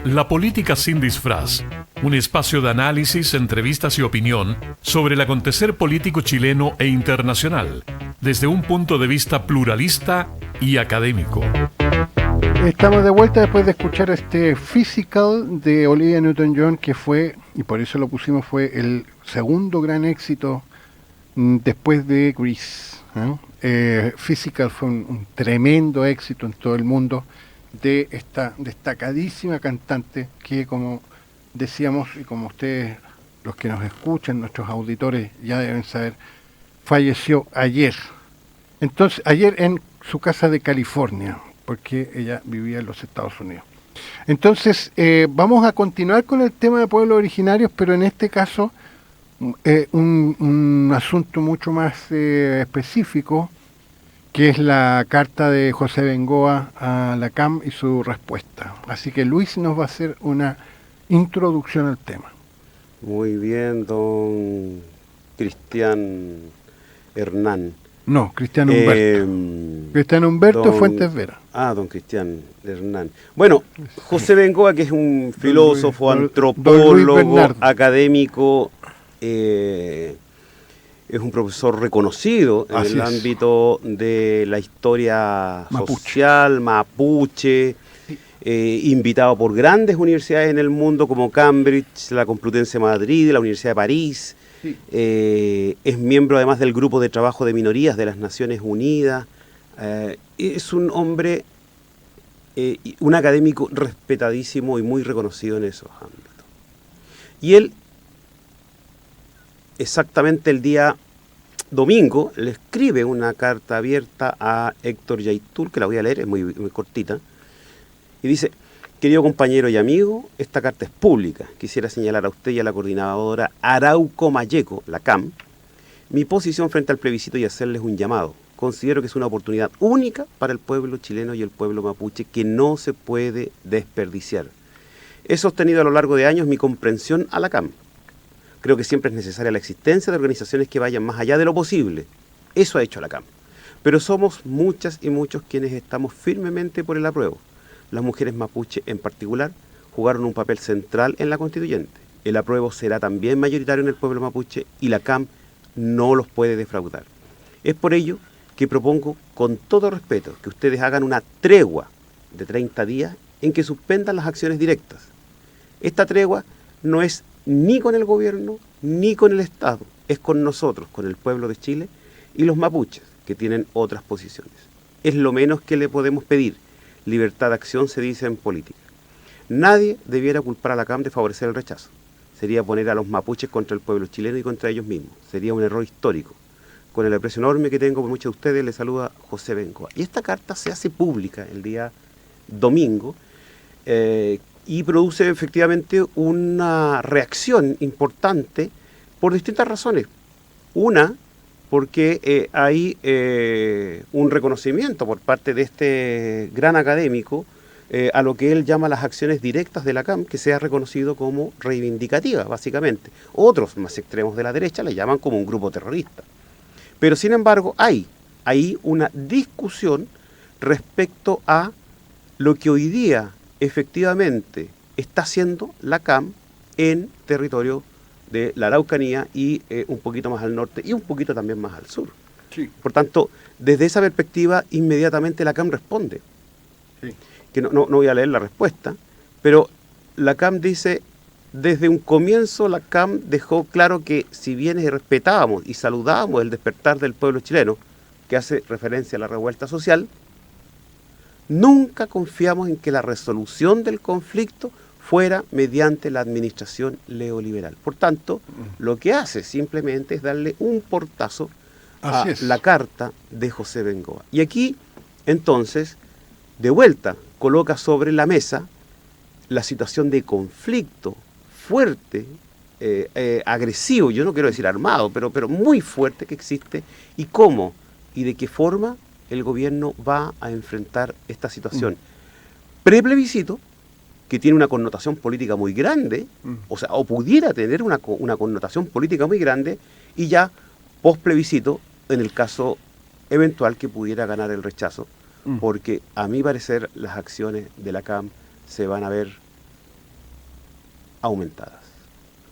La política sin disfraz, un espacio de análisis, entrevistas y opinión sobre el acontecer político chileno e internacional, desde un punto de vista pluralista y académico. Estamos de vuelta después de escuchar este Physical de Olivia Newton-John, que fue, y por eso lo pusimos, fue el segundo gran éxito después de Grease, ¿no? Physical fue un tremendo éxito en todo el mundo de esta destacadísima cantante que, como decíamos, y como ustedes, los que nos escuchan, nuestros auditores ya deben saber, falleció ayer. Entonces, ayer en su casa de California, porque ella vivía en los Estados Unidos. Entonces, vamos a continuar con el tema de pueblos originarios, pero en este caso un asunto mucho más específico, que es la carta de José Bengoa a la CAM y su respuesta. Así que Luis nos va a hacer una introducción al tema. Muy bien, don Cristian Hernán. No, Cristian Humberto. Cristian Humberto Fuentes Vera. Don Cristian Hernán. Bueno, José Bengoa, que es un filósofo, antropólogo, académico, es un profesor reconocido en el ámbito de la historia social, mapuche, invitado por grandes universidades en el mundo como Cambridge, la Complutense de Madrid, la Universidad de París. Sí. Es miembro además del Grupo de Trabajo de Minorías de las Naciones Unidas. Es un hombre, un académico respetadísimo y muy reconocido en esos ámbitos. Y él, exactamente el día domingo, le escribe una carta abierta a Héctor Yaitul, que la voy a leer, es muy cortita, y dice: querido compañero y amigo, esta carta es pública. Quisiera señalar a usted y a la coordinadora Arauco Mayeco, la CAM, mi posición frente al plebiscito y hacerles un llamado. Considero que es una oportunidad única para el pueblo chileno y el pueblo mapuche que no se puede desperdiciar. He sostenido a lo largo de años mi comprensión a la CAM. Creo que siempre es necesaria la existencia de organizaciones que vayan más allá de lo posible. Eso ha hecho la CAM. Pero somos muchas y muchos quienes estamos firmemente por el apruebo. Las mujeres mapuche en particular jugaron un papel central en la constituyente. El apruebo será también mayoritario en el pueblo mapuche y la CAM no los puede defraudar. Es por ello que propongo con todo respeto que ustedes hagan una tregua de 30 días en que suspendan las acciones directas. Esta tregua no es ni con el gobierno ni con el Estado, es con nosotros, con el pueblo de Chile y los mapuches, que tienen otras posiciones. Es lo menos que le podemos pedir. Libertad de acción se dice en política. Nadie debiera culpar a la CAM de favorecer el rechazo. Sería poner a los mapuches contra el pueblo chileno y contra ellos mismos. Sería un error histórico. Con el aprecio enorme que tengo por muchos de ustedes, les saluda José Bengoa. Y esta carta se hace pública el día domingo y produce efectivamente una reacción importante por distintas razones. Una, porque hay un reconocimiento por parte de este gran académico a lo que él llama las acciones directas de la CAM, que sea reconocido como reivindicativa, básicamente. Otros más extremos de la derecha le llaman como un grupo terrorista. Pero sin embargo hay una discusión respecto a lo que hoy día efectivamente está haciendo la CAM en territorio de la Araucanía y un poquito más al norte y un poquito también más al sur. Sí. Por tanto, desde esa perspectiva, inmediatamente la CAM responde. Sí. Que no voy a leer la respuesta, pero la CAM dice: desde un comienzo la CAM dejó claro que si bien respetábamos y saludábamos el despertar del pueblo chileno, que hace referencia a la revuelta social, nunca confiamos en que la resolución del conflicto fuera mediante la administración neoliberal. Por tanto, lo que hace simplemente es darle un portazo a la carta de José Bengoa. Y aquí, entonces, de vuelta, coloca sobre la mesa la situación de conflicto fuerte, agresivo, yo no quiero decir armado, pero muy fuerte que existe, y cómo y de qué forma el gobierno va a enfrentar esta situación. Pre-plebiscito, que tiene una connotación política muy grande, o pudiera tener una connotación política muy grande, y ya post-plebiscito, en el caso eventual que pudiera ganar el rechazo, porque a mi parecer las acciones de la CAM se van a ver aumentadas.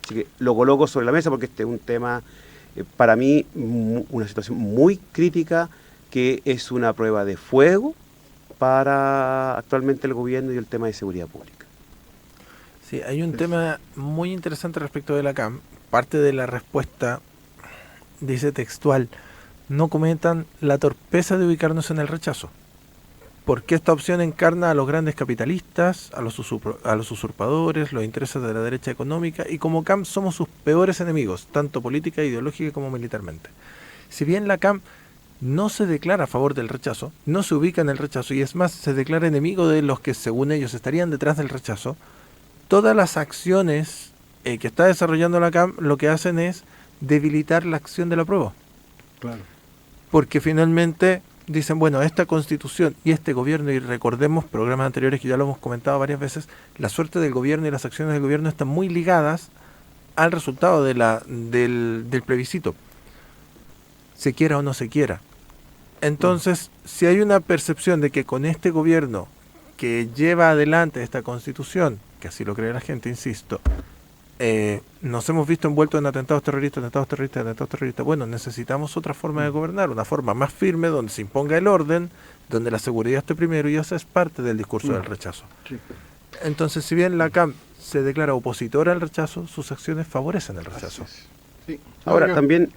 Así que lo coloco sobre la mesa porque este es un tema, para mí, una situación muy crítica, que es una prueba de fuego para actualmente el gobierno y el tema de seguridad pública. Sí, hay un tema muy interesante respecto de la CAM. Parte de la respuesta dice textual: no cometan la torpeza de ubicarnos en el rechazo, porque esta opción encarna a los grandes capitalistas, a los usurpadores, los intereses de la derecha económica, y como CAM somos sus peores enemigos, tanto política, ideológica como militarmente. Si bien la CAM no se declara a favor del rechazo, no se ubica en el rechazo, y es más, se declara enemigo de los que según ellos estarían detrás del rechazo, todas las acciones que está desarrollando la CAM lo que hacen es debilitar la acción del apruebo. Claro. Porque finalmente dicen, bueno, esta constitución y este gobierno, y recordemos programas anteriores que ya lo hemos comentado varias veces, la suerte del gobierno y las acciones del gobierno están muy ligadas al resultado del plebiscito, se quiera o no se quiera. Entonces, si hay una percepción de que con este gobierno que lleva adelante esta constitución, que así lo cree la gente, insisto, nos hemos visto envueltos en atentados terroristas, bueno, necesitamos otra forma de gobernar, una forma más firme, donde se imponga el orden, donde la seguridad esté primero, y eso es parte del discurso del rechazo. Sí. Entonces, si bien la CAM se declara opositora al rechazo, sus acciones favorecen el rechazo. Sí. Ahora, también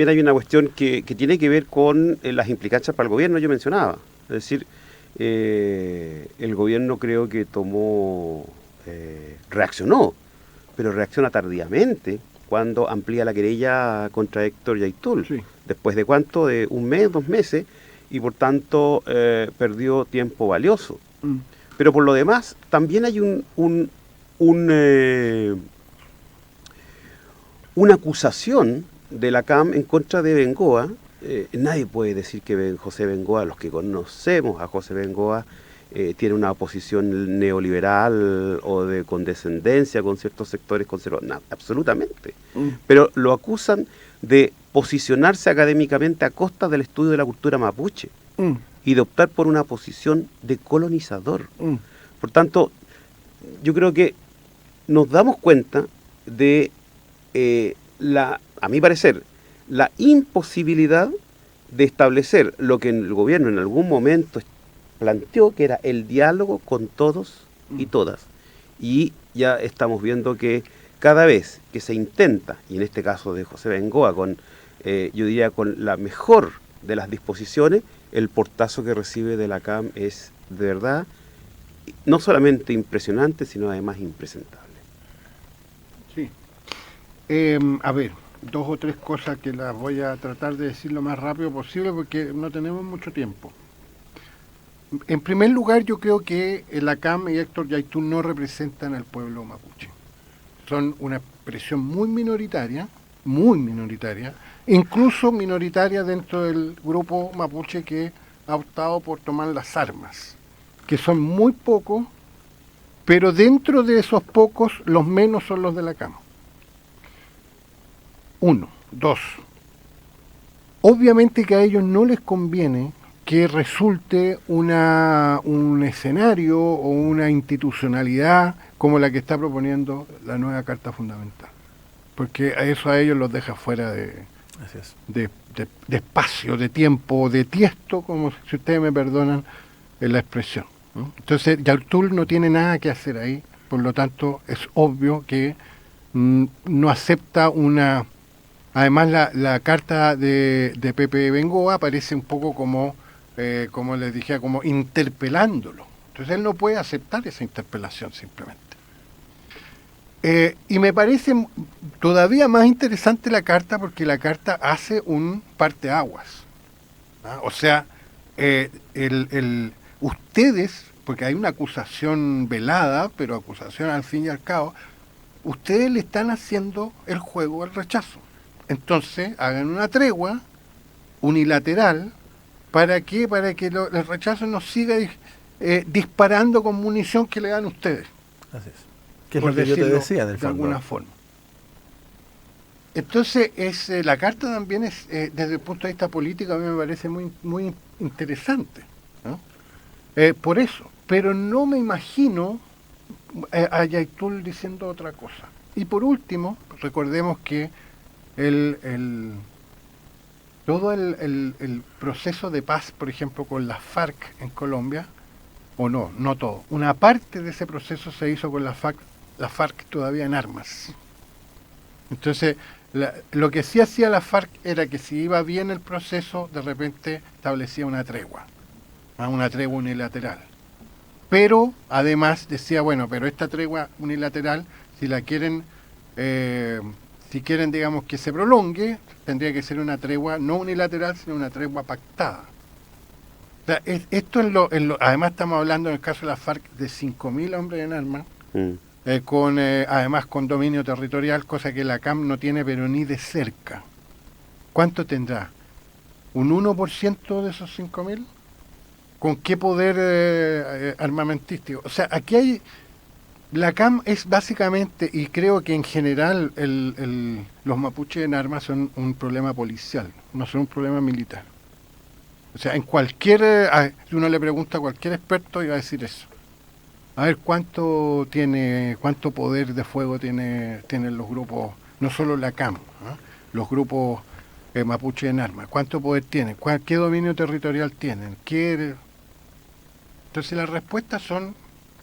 hay una cuestión que tiene que ver con las implicancias para el gobierno, yo mencionaba. Es decir, el gobierno creo que reaccionó, pero reacciona tardíamente cuando amplía la querella contra Héctor Yaitul. Sí. ¿Después de cuánto? De un mes, 2 meses, y por tanto perdió tiempo valioso. Pero por lo demás, también hay una acusación de la CAM en contra de Bengoa. Nadie puede decir que José Bengoa, los que conocemos a José Bengoa, tiene una posición neoliberal o de condescendencia con ciertos sectores conservadores. No, absolutamente. Pero lo acusan de posicionarse académicamente a costa del estudio de la cultura mapuche y de optar por una posición de colonizador. Por tanto, yo creo que nos damos cuenta de a mi parecer, la imposibilidad de establecer lo que el gobierno en algún momento planteó, que era el diálogo con todos y todas. Y ya estamos viendo que cada vez que se intenta, y en este caso de José Bengoa, yo diría con la mejor de las disposiciones, el portazo que recibe de la CAM es de verdad no solamente impresionante, sino además impresentable. Sí. A ver, 2 o 3 cosas que las voy a tratar de decir lo más rápido posible porque no tenemos mucho tiempo. En primer lugar, yo creo que la CAM y Héctor Yaitul no representan al pueblo mapuche. Son una expresión muy minoritaria, incluso minoritaria dentro del grupo mapuche que ha optado por tomar las armas, que son muy pocos, pero dentro de esos pocos, los menos son los de la CAM. 1. 2. Obviamente que a ellos no les conviene que resulte un escenario o una institucionalidad como la que está proponiendo la nueva Carta Fundamental, porque eso a ellos los deja fuera de espacio, de tiempo, de tiesto, como si ustedes me perdonan en la expresión, ¿no? Entonces Yaitul no tiene nada que hacer ahí, por lo tanto es obvio que no acepta una... Además la carta de Pepe Bengoa parece un poco como les dije, como interpelándolo. Entonces él no puede aceptar esa interpelación simplemente. Y me parece todavía más interesante la carta porque la carta hace un parteaguas, ¿no? O sea, ustedes, porque hay una acusación velada, pero acusación al fin y al cabo, ustedes le están haciendo el juego al rechazo. Entonces, hagan una tregua unilateral. ¿Para qué? Para que el rechazo no siga disparando con munición que le dan ustedes. Así es. Que es lo que yo te decía, del fondo. De alguna forma. Entonces, la carta también es, desde el punto de vista político, a mí me parece muy, muy interesante, ¿no? Por eso. Pero no me imagino, a Yaitul diciendo otra cosa. Y por último, recordemos que todo el proceso de paz, por ejemplo, con las FARC en Colombia, o no todo, una parte de ese proceso se hizo con las FARC todavía en armas. Entonces, lo que sí hacía la FARC era que si iba bien el proceso, de repente establecía una tregua unilateral. Pero además decía, bueno, pero esta tregua unilateral, si la quieren, si quieren, digamos, que se prolongue, tendría que ser una tregua no unilateral, sino una tregua pactada. O sea, esto además estamos hablando en el caso de la FARC de 5.000 hombres en armas, además con dominio territorial, cosa que la CAM no tiene, pero ni de cerca. ¿Cuánto tendrá? ¿Un 1% de esos 5.000? ¿Con qué poder armamentístico? O sea, aquí hay... La CAM es básicamente, y creo que en general los mapuches en armas son un problema policial, no son un problema militar. O sea, si uno le pregunta a cualquier experto, iba a decir eso. A ver cuánto poder de fuego tienen los grupos, no solo la CAM, los grupos mapuches en armas. ¿Cuánto poder tienen? ¿Qué dominio territorial tienen? Entonces las respuestas son...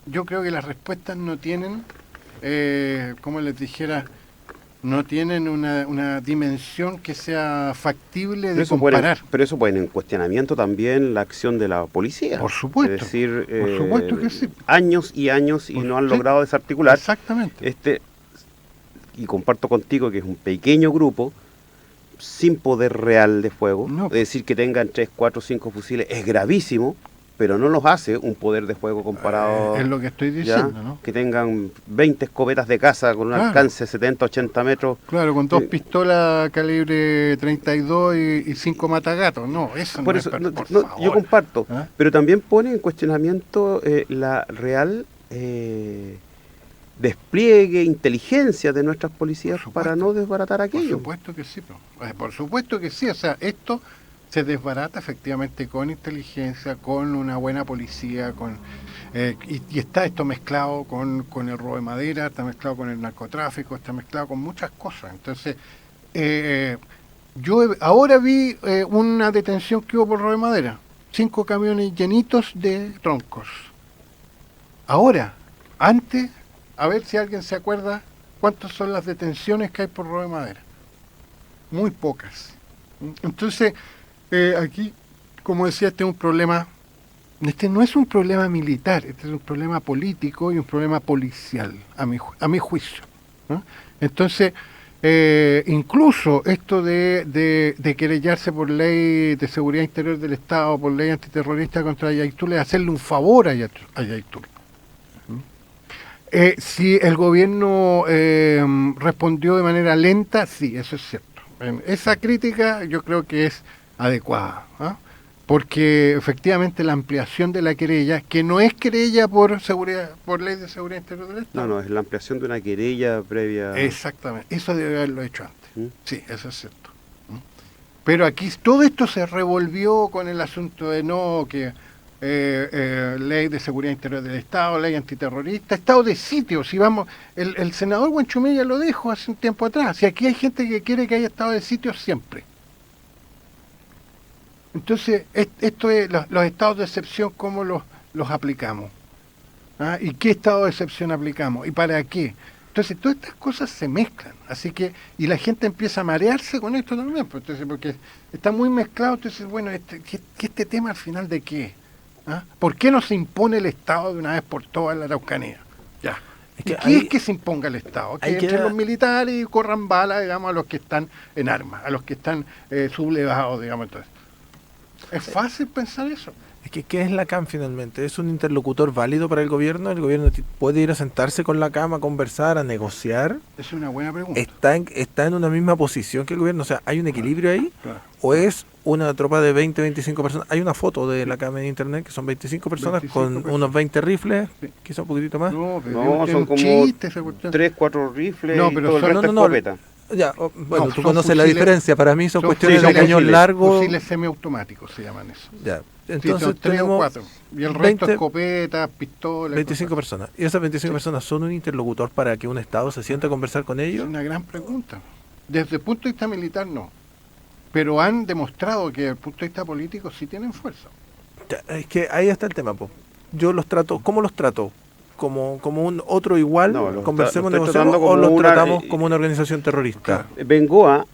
Yo creo que las respuestas no tienen, como les dijera, no tienen una dimensión que sea factible de comparar. Pero eso pone en cuestionamiento también la acción de la policía. Por supuesto. Es decir, por supuesto que sí. Años y años y no han logrado desarticular. Exactamente. Y comparto contigo que es un pequeño grupo sin poder real de fuego. No. Es decir, que tengan 3, 4, 5 fusiles es gravísimo, pero no los hace un poder de fuego comparado... es lo que estoy diciendo, ¿no? Que tengan 20 escopetas de caza con un alcance de 70, 80 metros. Claro, con 2 pistolas calibre 32 y 5 matagatos. No, eso por no eso, es... no, por no, favor. yo comparto, ¿Ah? pero también pone en cuestionamiento la real despliegue, inteligencia de nuestras policías para no desbaratar aquello. Por supuesto que sí, por supuesto que sí. O sea, esto... se desbarata efectivamente con inteligencia, con una buena policía, y está esto mezclado con el robo de madera, está mezclado con el narcotráfico, está mezclado con muchas cosas. Entonces, yo ahora vi una detención que hubo por robo de madera, 5 camiones llenitos de troncos. Ahora, antes, a ver si alguien se acuerda cuántas son las detenciones que hay por robo de madera. Muy pocas. Entonces, aquí, como decía, este es un problema, este no es un problema militar, este es un problema político y un problema policial, a mi juicio, ¿no? Entonces, incluso esto de querellarse por ley de seguridad interior del Estado, por ley antiterrorista contra Yaitul, es hacerle un favor a Yaitul. Si el gobierno respondió de manera lenta, sí, eso es cierto. Esa crítica yo creo que es adecuada, ¿eh? Porque efectivamente la ampliación de la querella, que no es querella por ley de seguridad interior del Estado. No, es la ampliación de una querella previa. Exactamente, eso debe haberlo hecho antes. Sí, eso es cierto. Pero aquí todo esto se revolvió con el asunto de ley de seguridad interior del Estado, ley antiterrorista, estado de sitio. Si vamos, el senador Huanchumilla lo dijo hace un tiempo atrás. Si aquí hay gente que quiere que haya estado de sitio siempre. Entonces, esto es los estados de excepción, ¿cómo los aplicamos? ¿Ah? ¿Y qué estado de excepción aplicamos? ¿Y para qué? Entonces, todas estas cosas se mezclan. Así que, y la gente empieza a marearse con esto también, pues, entonces, porque está muy mezclado. Entonces, bueno, este tema al final de qué? ¿Ah? ¿Por qué no se impone el Estado de una vez por todas en la Araucanía? Ya. ¿Qué es que se imponga el Estado? Que entren los militares y corran balas, digamos, a los que están en armas, a los que están sublevados, digamos, entonces. ¿Es fácil pensar eso? Es que, ¿qué es la CAM finalmente? ¿Es un interlocutor válido para el gobierno? ¿El gobierno puede ir a sentarse con la CAM a conversar, a negociar? Es una buena pregunta. ¿Está en una misma posición que el gobierno? O sea, ¿hay un equilibrio ahí? Claro. ¿O es una tropa de 20, 25 personas? Hay una foto de la CAM en internet que son 25 personas 25 con personas. unos 20 rifles, Sí. quizá un poquitito más. No, son como chiste, esa cuestión. 3, 4 rifles No, y pero todo el son- resto no, escopeta. Ya, bueno, No, tú son conoces la fusiles- diferencia. Para mí son son cuestiones de fusiles- cañón fusiles- largo. Fusiles semiautomáticos se llaman eso. Ya. Entonces son 3 o tenemos 4. Y el resto 20, escopetas, pistolas. 25 cosas. personas. ¿Y esas 25 personas son un interlocutor para que un Estado se sienta a conversar con Es ellos? una gran pregunta. Desde el punto de vista militar, no. Pero han demostrado que desde el punto de vista político sí tienen fuerza. Es que ahí está el tema, po. Yo los trato, ¿cómo los trato? ¿Como un otro igual? No, los ¿Conversemos, estoy negociamos? tratando ¿O como los una, tratamos como una organización terrorista? Bengoa,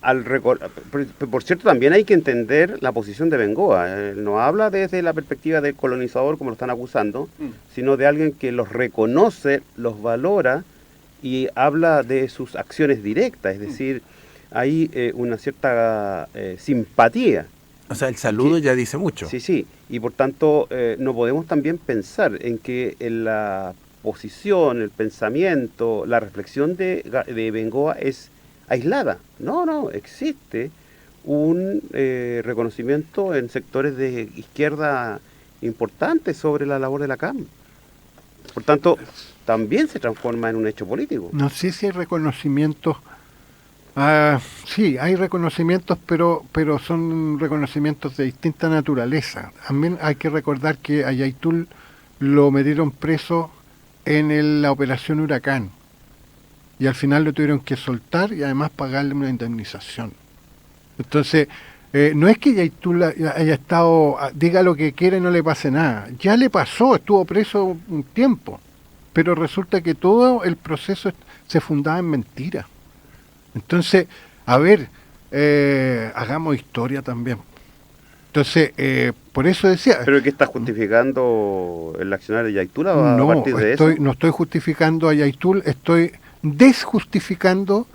por cierto, también hay que entender la posición de Bengoa. Él no habla desde la perspectiva del colonizador, como lo están acusando, sino de alguien que los reconoce, los valora y habla de sus acciones directas. Es decir, hay una cierta simpatía. O sea, el saludo ya dice mucho. Sí, sí. Y por tanto, no podemos también pensar en que en la posición, el pensamiento, la reflexión de Bengoa es aislada. No, no, existe un reconocimiento en sectores de izquierda importantes sobre la labor de la CAM. Por tanto, también se transforma en un hecho político. No sé si hay reconocimientos. Sí, hay reconocimientos, pero son reconocimientos de distinta naturaleza. También hay que recordar que a Yaitul lo metieron preso en la operación Huracán y al final lo tuvieron que soltar y además pagarle una indemnización. Entonces, no es que Yaitul haya estado, diga lo que quiere y no le pase nada. Ya le pasó, estuvo preso un tiempo, pero resulta que todo el proceso se fundaba en mentiras. Entonces, a ver, hagamos historia también. Entonces, por eso decía... ¿Pero qué está justificando el accionar de Yaitul a no, partir de eso? No estoy justificando a Yaitul, estoy desjustificando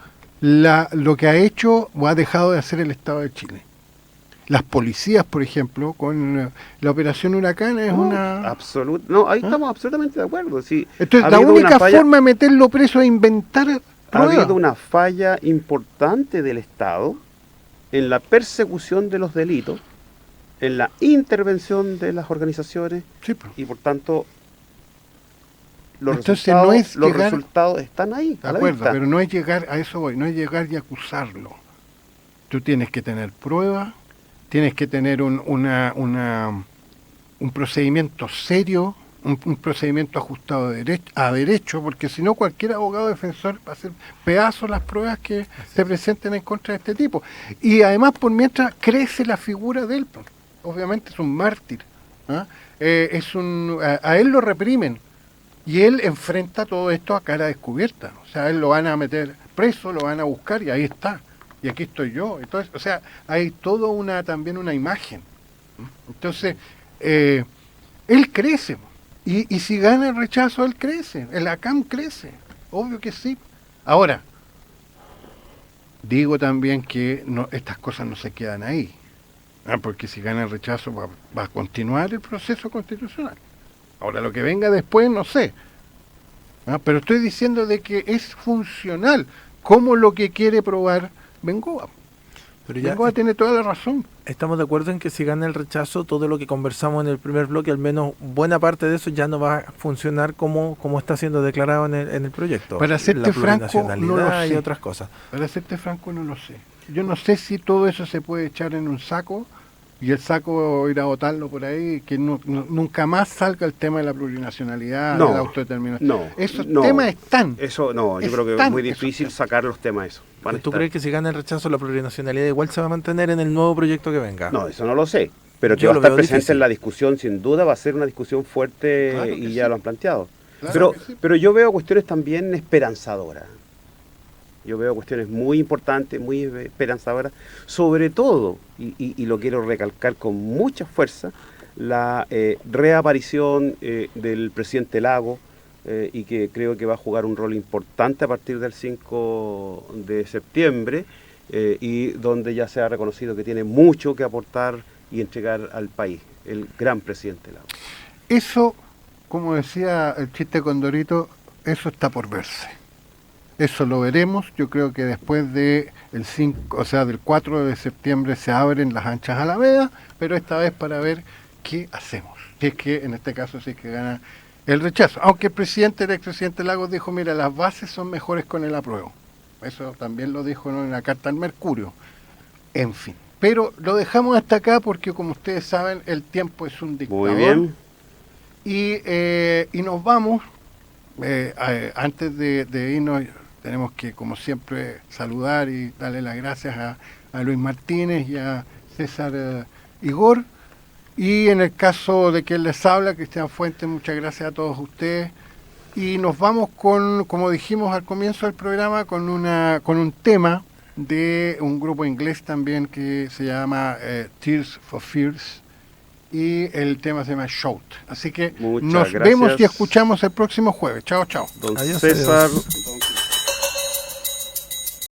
lo que ha hecho o ha dejado de hacer el Estado de Chile. Las policías, por ejemplo, con la operación Huracán es una... No, ahí estamos absolutamente de acuerdo. Sí, entonces, la única forma de meterlo preso es inventar pruebas. Ha habido una falla importante del Estado en la persecución de los delitos, en la intervención de las organizaciones, sí, pues. Y por tanto los entonces, resultados están ahí. De acuerdo, pero no es llegar, a eso voy, no es llegar y acusarlo. Tú tienes que tener pruebas, tienes que tener un procedimiento serio, un procedimiento ajustado a derecho, porque si no cualquier abogado defensor va a hacer pedazos las pruebas que se presenten en contra de este tipo. Y además, por mientras crece la figura de él, obviamente es un mártir, ¿ah? A él lo reprimen y él enfrenta todo esto a cara descubierta. O sea, él lo van a meter preso, lo van a buscar y ahí está. Y aquí estoy yo. Entonces, o sea, hay también una imagen. Entonces, él crece. Y si gana el rechazo, él crece. El ACAM crece. Obvio que sí. Ahora, digo también que estas cosas no se quedan ahí. Porque si gana el rechazo va a continuar el proceso constitucional. Ahora, lo que venga después, no sé. Pero estoy diciendo de que es funcional, como lo que quiere probar Bengoa. Pero ya Bengoa tiene toda la razón. Estamos de acuerdo en que si gana el rechazo, todo lo que conversamos en el primer bloque, al menos buena parte de eso ya no va a funcionar como está siendo declarado en el proyecto. Para serte franco, no lo sé. Y otras cosas. Para serte franco, no lo sé. Yo no sé si todo eso se puede echar en un saco y el saco ir a botarlo por ahí, que nunca más salga el tema de la plurinacionalidad, de la autodeterminación. Esos temas están. Eso no, yo creo que es muy difícil sacar los temas esos. ¿Tú crees que si gana el rechazo la plurinacionalidad igual se va a mantener en el nuevo proyecto que venga? No, eso no lo sé. Pero que va a estar presente en la discusión, sin duda, va a ser una discusión fuerte, claro, y ya lo han planteado. Claro, pero yo veo cuestiones también esperanzadoras. Yo veo cuestiones muy importantes, muy esperanzadoras, sobre todo, y lo quiero recalcar con mucha fuerza, la reaparición del presidente Lagos, y que creo que va a jugar un rol importante a partir del 5 de septiembre, y donde ya se ha reconocido que tiene mucho que aportar y entregar al país, el gran presidente Lagos. Eso, como decía el chiste Condorito, eso está por verse. Eso lo veremos. Yo creo que después del 4 de septiembre se abren las anchas alamedas, pero esta vez para ver qué hacemos. Si es que, en este caso, si es que gana el rechazo. Aunque el expresidente Lagos dijo, mira, las bases son mejores con el apruebo. Eso también lo dijo, ¿no?, en la carta al Mercurio. En fin. Pero lo dejamos hasta acá porque, como ustedes saben, el tiempo es un dictador. Muy bien. Y nos vamos. Antes de irnos, tenemos que, como siempre, saludar y darle las gracias a Luis Martínez y a César Igor. Y en el caso de quien les habla, Cristian Fuentes, muchas gracias a todos ustedes. Y nos vamos con, como dijimos al comienzo del programa, con un tema de un grupo inglés también que se llama Tears for Fears. Y el tema se llama Shout. Así que Muchas nos gracias. vemos y escuchamos el próximo jueves. Chao, chao. Don Adiós, César, adiós.